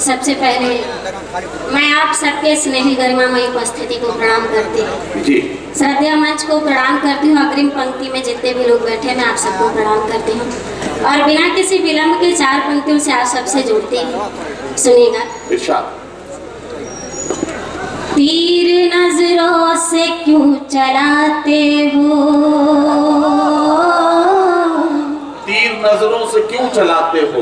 सबसे पहले मैं आप सबके स्नेही गरिमामयी उपस्थिति को प्रणाम करती हूँ जी। श्रद्धा मंच को प्रणाम करती हूँ। अग्रिम पंक्ति में जितने भी लोग बैठे मैं आप सबको प्रणाम करती हूँ और बिना किसी विलंब के 4 पंक्तियों से आप सबसे जुड़ती हूँ। सुनिएगा। तीर नजरों से क्यों चलाते हो, तीर नजरों से क्यों चलाते हो,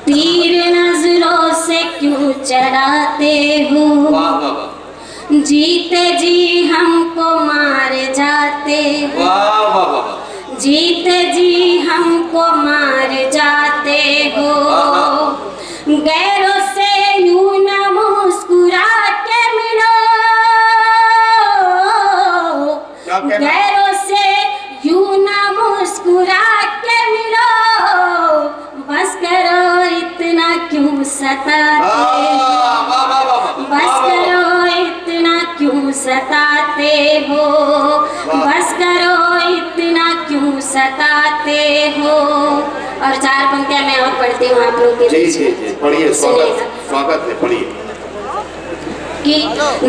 तीर नजरों से क्यों चलाते हो, वाह वाह वाह, जीते जी हमको मार जाते हो, वाह वाह वाह, जीते जी हमको मार जाते हो, गैरों से यूं न मुस्कुरा के मिलो, गैरों से यूं न मुस्कुरा के मिलो, बस करो इतना क्यों सताते हो, बस करो इतना क्यों सताते हो, बस करो इतना क्यों सताते हो। और 4 पंक्तियां मैं और पढ़ती हूँ आप लोग के बीच में। पढ़िए, स्वागत है, पढ़िए। कि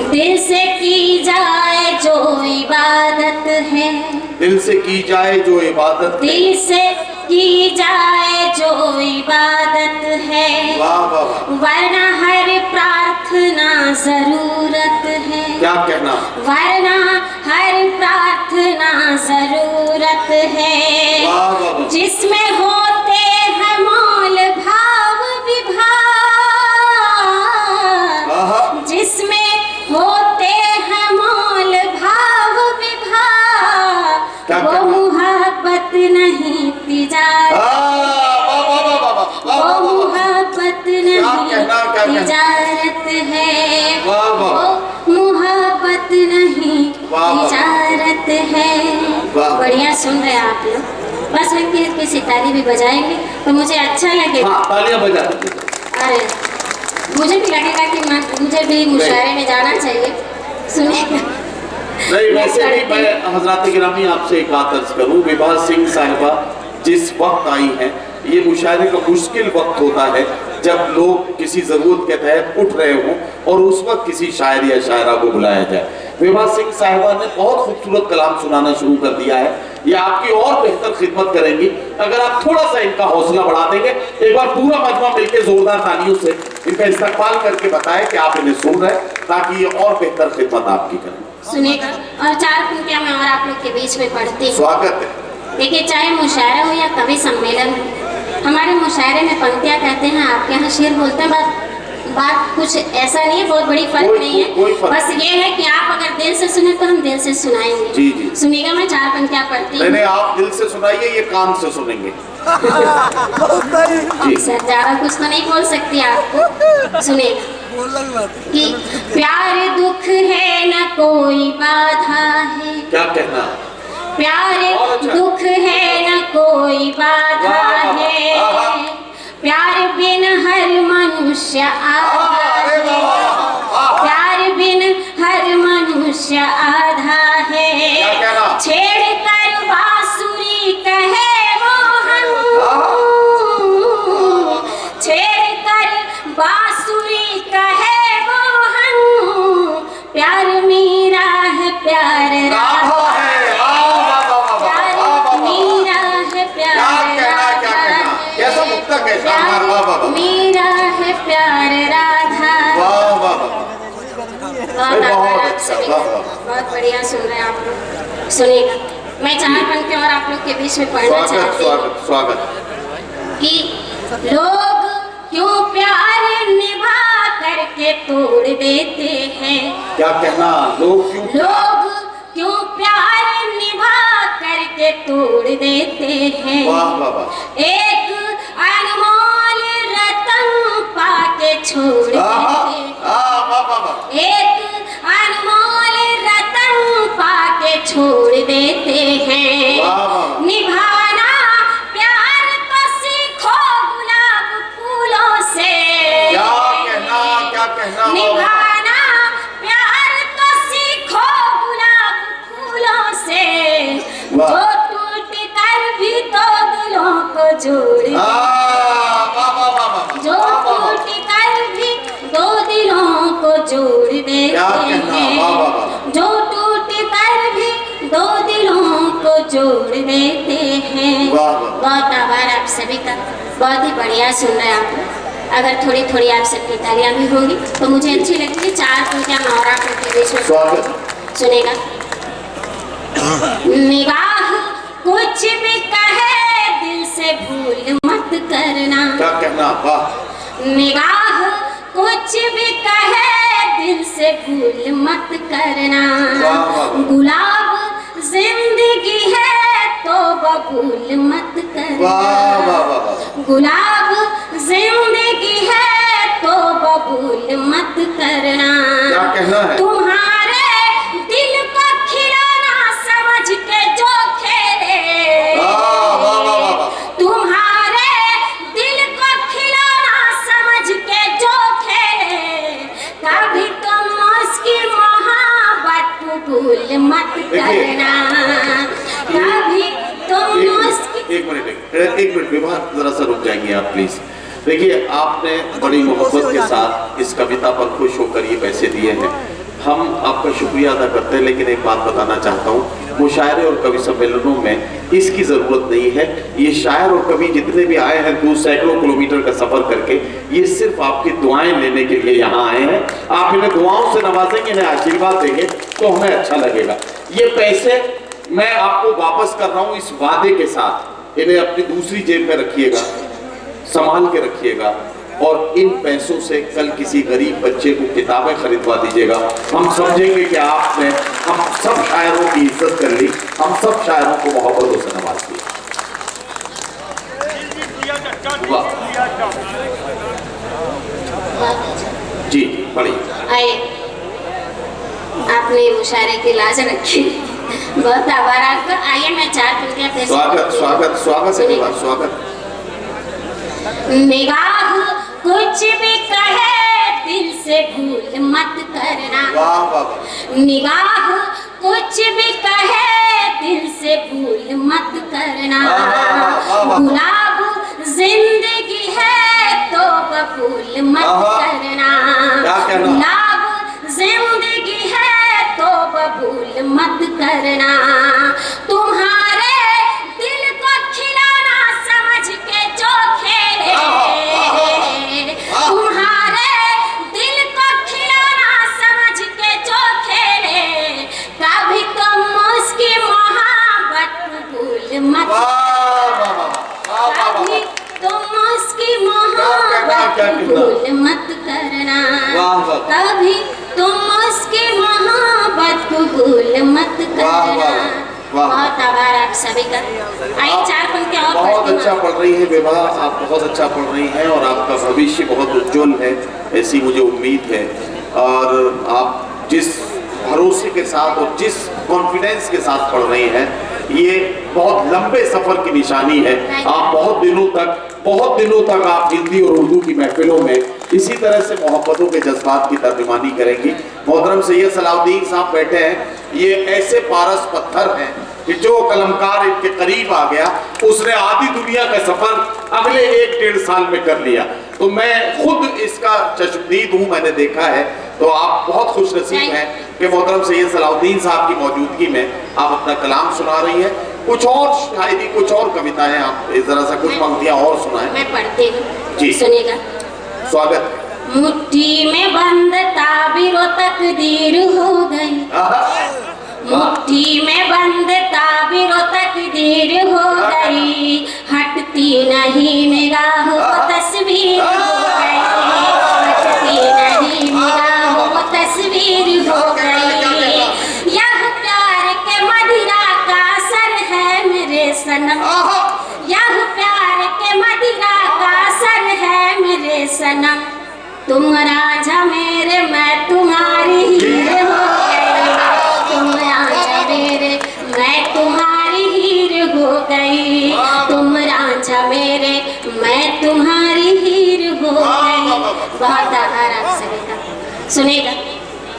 दिल से की जाए जो इबादत है, दिल से की जाए जो इबादत, दिल से की जाए जो इबादत है, वाह वाह वाह, वरना हर प्रार्थना जरूरत है, क्या कहना, वरना हर प्रार्थना जरूरत है, वाह वाह वाह, जिसमें होते हैं मोल भाव विभाग, जिसमें होते हैं मोल भाव विभाग, वो मोहब्बत नहीं तिजारत, वो मोहब्बत नहीं तिजारत है, वो मोहब्बत नहीं तिजारत है। बढ़िया सुन रहे हैं आप लोग, बस हल्की सितारी भी बजाएंगे तो मुझे अच्छा लगेगा। हाँ, तालियां बजा दीजिए। अरे मुझे भी लगेगा कि मुझे भी मुशायरे में जाना चाहिए। सुनिएगा। नहीं, वैसे भी मैं हजरात गिरामी आपसे एक बात अर्ज करूं, विभा सिंह साहिबा जिस वक्त आई हैं, ये मुशायरे का मुश्किल वक्त होता है जब लोग किसी जरूरत के तहत उठ रहे हों और उस वक्त किसी शायर या शायरा को बुलाया जाए। विभा सिंह साहिबा ने बहुत खूबसूरत कलाम सुनाना शुरू कर दिया है, ये आपकी और बेहतर खिदमत करेंगी अगर आप थोड़ा सा इनका हौसला बढ़ा देंगे। एक बार पूरा मजमा मिलकर जोरदार तालियों से इनका इस्तकबाल करके बताएं कि आप इन्हें सुन रहे हैं, ताकि ये और बेहतर खिदमत आपकी करें। सुनिएगा। और 4 पंक्तियां मैं और आप लोग के बीच में पढ़ती हूँ। स्वागत है। देखिए, चाहे मुशायरा हो या कवि सम्मेलन हो, हमारे मुशायरे में पंक्तियां कहते हैं, आपके यहाँ शेर बोलते हैं। बात कुछ ऐसा नहीं है, बहुत बड़ी फर्क नहीं है, बस ये है कि आप अगर दिल से सुने तो हम दिल से सुनाएंगे। जी जी। सुनिएगा, मैं 4 पंक्तियां पढ़ती हूँ। नहीं, आप दिल से सुनाइए, ये कान से सुनेंगे। सर ज्यादा कुछ तो नहीं बोल सकती आपको। सुनिएगा कि प्यार दुख है न कोई बाधा है, क्या कहना, प्यार दुख है न कोई बाधा है, प्यार बिन हर मनुष्य आधा है, प्यार बिन हर मनुष्य आधा है, छेड़ कर बांसुरी कहे मोहन, छेड़ कर बांसुरी कहे मोहन, प्यार मेरा है प्यार राधा है, प्यार मेरा है प्यार राधा है, मेरा है प्यार राधा। बहुत बढ़िया सुन रहे हैं आप लोग। सुनिएगा, मैं 4 पंक्तियां और आप लोग के बीच में पढ़ना चाहती हूँ। स्वागत कि लोग क्यों प्यार निभा करके तोड़ देते हैं, क्या कहना, लोग क्यों प्यार निभा करके तोड़ देते हैं, वाह वाह वाह, एक अनमोल रतन पाके छोड़ देते हैं, एक अनमोल रतन पाके छोड़ देते हैं, निभाना प्यार तो सीखो गुलाब फूलों से, क्या कहना, निभाना प्यार तो सीखो गुलाब फूलों से, जो टूट कर भी तो दिलों को जोड़, जो टूट कर भी जोड़ देते हैं। वाह, वाह। बहुत आभार आप सभी का, बहुत ही बढ़िया सुन रहे हैं आप लोग। अगर थोड़ी थोड़ी आप सबकी तालियां भी होगी तो मुझे अच्छी लगेगी। 4 पंक्तियां मैं और आप लोग के बीच में स्वागत। सुनेगा। निगाह कुछ भी कहे दिल से भूल मत करना। क्या कहना? वाह। निगाह कुछ भी कहे दिल से भूल मत करना। गुलाब जिंदगी है तो बबूल मत करना। गुलाब जिंदगी है तो बबूल मत करना। क्या कहना है? तुम्हारे दिल को खिलौना समझ के जो खेले, तुम्हारे दिल को खिलौना समझ के जो खेले, कभी तुम उसकी मोहब्बत भूल मत करना। कभी तुम उसकी एक मिनट विवाह, जरा सा रुक जाएंगे आप प्लीज। देखिए, आपने बड़ी मोहब्बत के साथ इस कविता पर खुश होकर ये पैसे दिए हैं, हम आपका शुक्रिया अदा करते हैं। लेकिन एक बात बताना चाहता हूँ, मुशायरे और कवि सम्मेलनों में इसकी ज़रूरत नहीं है। ये शायर और कवि जितने भी आए हैं 2 सैकड़ों किलोमीटर का सफ़र करके, ये सिर्फ आपकी दुआएं लेने के लिए यहाँ आए हैं। आप इन्हें दुआओं से नवाजेंगे, इन्हें आशीर्वाद देंगे तो हमें अच्छा लगेगा। ये पैसे मैं आपको वापस कर रहा हूँ इस वादे के साथ, इन्हें अपनी दूसरी जेब में रखिएगा, संभाल के रखिएगा, और इन पैसों से कल किसी गरीब बच्चे को किताबें खरीदवा दीजिएगा। हम समझेंगे कि आपने हम सब शायरों की इज्जत कर ली, हम सब शायरों को मोहब्बतों से नवाज दिया। जी बढ़िया। आइए, आपने मुशायरे की लाज रखी, बहुत आभार आपका। आइए मैं 4 पंक्तियां फिर से स्वागत स्वागत स्वागत है, स्वागत। निगाह कुछ भी कहे दिल से भूल मत करना। वाह वाह। निगाह कुछ भी कहे दिल से भूल मत करना। गुलाब जिंदगी है तो बबूल मत करना। गुलाब जिंदगी है तो बबूल मत करना। तुम्हारे दिल को खिलौना समझ के जो खेले, तुम्हारे दिल को खिलौना समझ के जो खेले, कभी तुम उसकी मोहब्बत भूल मत करना। कभी तुम उसकी मोहब्बत भूल मत करना। कभी तुम उसकी मोहब्बत को भूल मत करना। बहुत आभार आप सभी का। आइए 4 पंक्तियां और बहुत अच्छा पढ़ रही है विवाह, आप बहुत अच्छा पढ़ रही हैं और आपका भविष्य बहुत उज्जवल है, ऐसी मुझे उम्मीद है। और आप जिस भरोसे के साथ और जिस कॉन्फिडेंस के साथ पढ़ रही हैं, ये बहुत लंबे सफर की निशानी है। आप बहुत दिनों तक आप हिंदी और उर्दू की महफिलों में इसी तरह से मोहब्बतों के जज्बात की तर्जुमानी करेंगी। मोहतरम सैयद सलाउद्दीन साहब बैठे हैं, ये ऐसे पारस पत्थर हैं कि जो कलमकार इनके करीब आ गया उसने आधी दुनिया का सफर अगले 1-1.5 साल में कर लिया। तो मैं खुद इसका चश्मदीद हूँ, मैंने देखा है। तो आप बहुत खुश नसीब हैं कि मोहतरम सैयद सलाउद्दीन साहब की मौजूदगी में आप अपना कलाम सुना रही हैं। कुछ और शायरी, कुछ और कविताएं आप जरा सा कुछ पंक्तियां और सुनाएं। मैं पढ़ती हूँ जी, सुनिएगा। स्वागत। मुट्ठी में बंद ताबीरों तकदीर हो गई, मुट्ठी में बंद ताबीरों तकदीर हो गई, हटती नहीं निगाह वो तस्वीर हो गई, हटती नहीं निगाह वो तस्वीर हो गई। यह प्यार के मदिरा का असर है मेरे सनम, यह प्यार के मदिरा का असर है मेरे सनम। तुम राजा मेरे मैं तुम्हारी हीर हो गई, तुम राजा मेरे मैं तुम्हारी हीर हो गई, तुम राजा मेरे मैं तुम्हारी हीर हो गई। बहुत आभार आप सभी का। सुनेगा,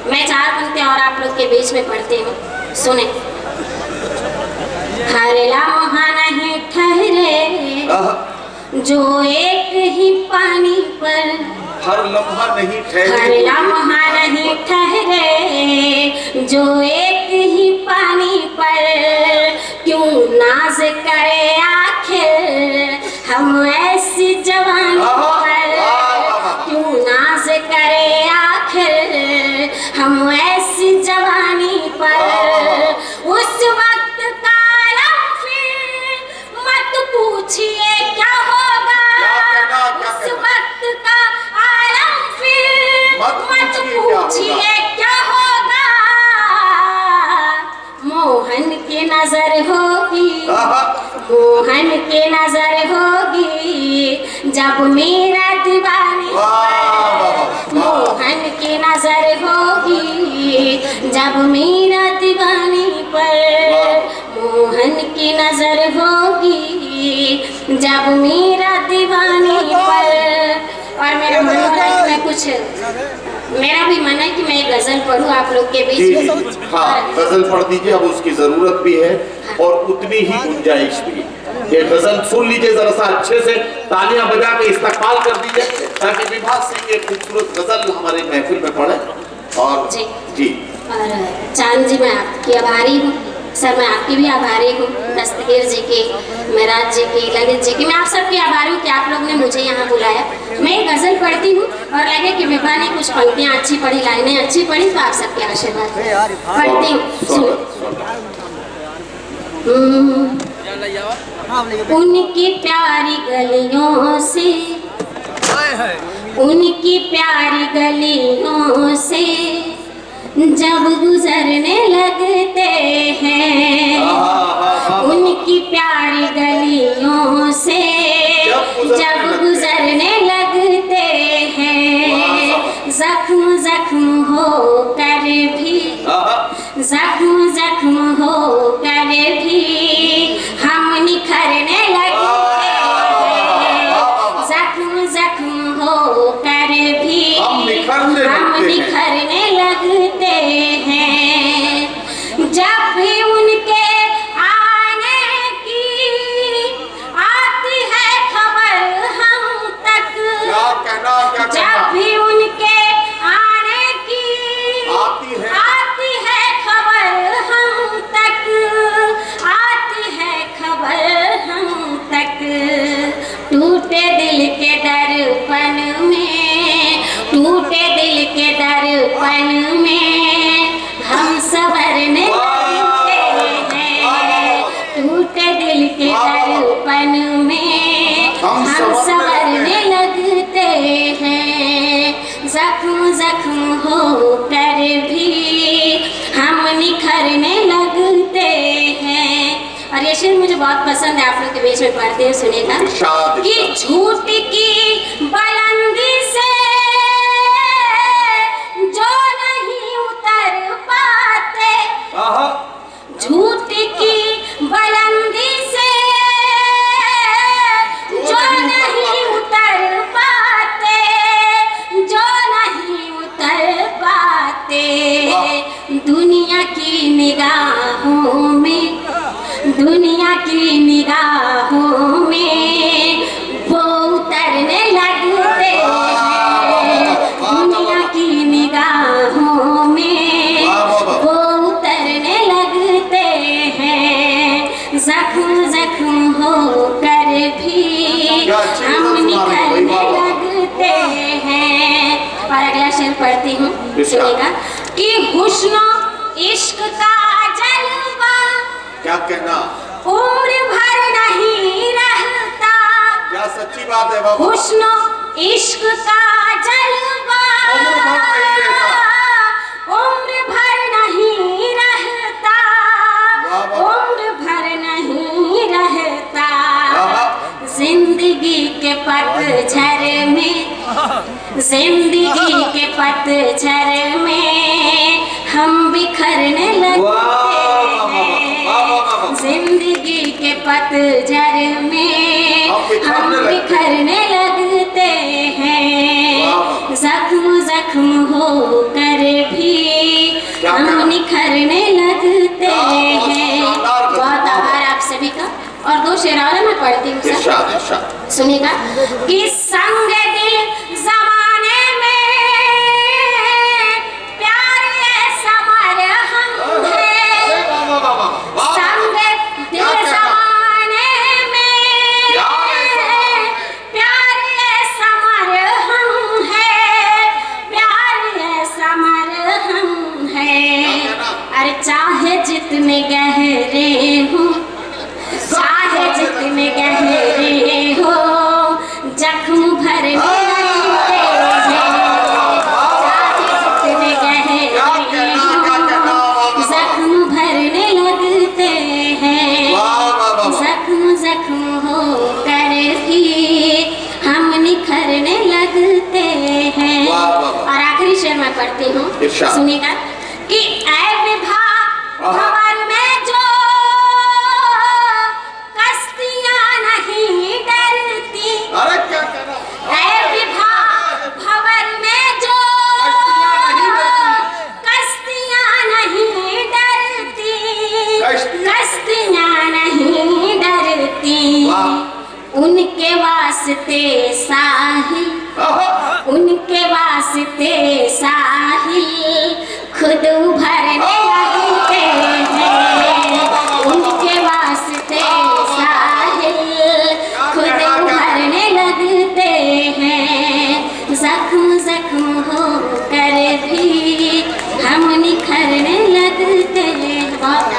मैं 4 पंक्तियां और आप लोग के बीच में पढ़ती हूँ, सुने। हर लम्हा नहीं ठहरे जो एक ही पानी पर, हर लम्हा नहीं ठहरे, हर लम्हा नहीं ठहरे जो एक ही पानी पर, क्यों नाज करे आखिर हम ऐसी जवानी पर, क्यों नाज करे आखिर हम ऐसी जवानी पर। उस वक्त का आलम फिर मत पूछिए क्या होगा, उस वक्त का आलम फिर मत पूछिए क्या होगा। मोहन की नजर होगी, मोहन की नजर होगी जब मेरा दीवानी पर, मोहन की नजर होगी जब मेरा दीवानी पर, मोहन की नजर होगी जब मेरा दीवानी पर। और मेरा मन हो रहा है कि मैं कुछ, मेरा भी मन है कि मैं एक गजल पढ़ूं आप लोग के बीच में। हाँ, गजल पढ़ दीजिए, अब उसकी जरूरत भी है और उतनी ही गुंजाइश भी। ये गजल सुन लीजिए जरा सा अच्छे से, तालियां बजा के इस्तकबाल कर दीजिए ताकि विभा सिंह एक खूबसूरत गजल हमारे महफिल में पढ़े। और जी और चांद जी, मैं आपकी आभारी हूँ सर, मैं आपकी भी आभारी हूँ, दस्तगीर जी की, मेराज जी की, ललित जी की, मैं आप सबकी आभारी हूँ कि आप लोग ने मुझे यहाँ बुलाया। मैं एक गजल पढ़ती हूँ और लगे कि विभा ने कुछ पंक्तियाँ अच्छी पढ़ी, लाइनें अच्छी पढ़ी, तो आप सबके आशीर्वाद पढ़ती हूँ। उनकी प्यारी गलियों से, उनकी प्यारी गलियों से जब गुजरने लगते हैं, उनकी प्यारी गलियों से जब गुजरने लगते हैं, जख्म जख्म हो कर भी, जख्म जख्म हो कर भी हम निखरने लगते हैं, जख्म जख्म हो कर भी हम निखरने लगते हैं। जब भी उनके आने की आती है खबर हम तक, जब भी उनके आने की आती है खबर हम तक, आती है खबर हम तक, टूटे दिल के दर्पण में, टूटे दिल के दर्पण में हम संवरने लगते हैं, टूटे दिल के दर्पण में हम संवरने लगते हैं, जख्म जख्म हो कर भी हम निखरने लगते हैं। और ये शेर मुझे बहुत पसंद है, आप लोग के बीच में पढ़ते हैं, सुनेगा कि झूठ की बुलंदी से जो नहीं उतर पाते, झूठ की बुलंदी से जो नहीं उतर पाते, जो नहीं उतर पाते, दुनिया की निगाहों में, दुनिया की निगाहों में वो उतरने लगते हैं, दुनिया की निगाहों में वो उतरने लगते हैं, जख्म जख्म हो कर भी हम निकलने लगते हैं। और अगला शेर पढ़ती हूँ, सुनिएगा कि हुस्न इश्क का जलवा, क्या कहना, उम्र भर नहीं रहता, क्या सच्ची बात है बाबा, हुस्न इश्क का जलवा उम्र भर नहीं रहता, उम्र भर नहीं रहता, जिंदगी के पतझड़ में, जिंदगी के पतझड़ में हम बिखरने लगते हैं, जिंदगी के पतझड़ में हम बिखरने लगते हैं, जख्म जख्म हो कर भी हम निखरने लगते हैं। बहुत आभार आप सभी का। और दो शेर और मैं पढ़ती हूँ, सुनिएगा कि संग दिल जमाने में प्यार ऐसा मरहम है, संग दिल जमाने चाहे जितने गहरे हो, चाहे जितने गहरे हो, जख्म भरने लगते हैं। चाहे जितने गहरे हो, जख्म भरने लगते हैं। जख्म जख्म हो कर भी हम निखरने लगते हैं। और आखिरी शेर मैं पढ़ती हूँ, सुनिएगा कि ऐ विभा भंवर में जो कश्तियाँ नहीं डरती। अरे क्या कह रहा है? ऐ विभा भंवर में जो कश्तियाँ नहीं डरती, कश्तियाँ नहीं डरती। उनके वास्ते साहिल, उनके वास्ते साहिल खुद उभरने लगते हैं। उनके वास्ते साहिल खुद उभरने लगते हैं। जख्म जख्म हो कर भी हम निखरने लगते हैं।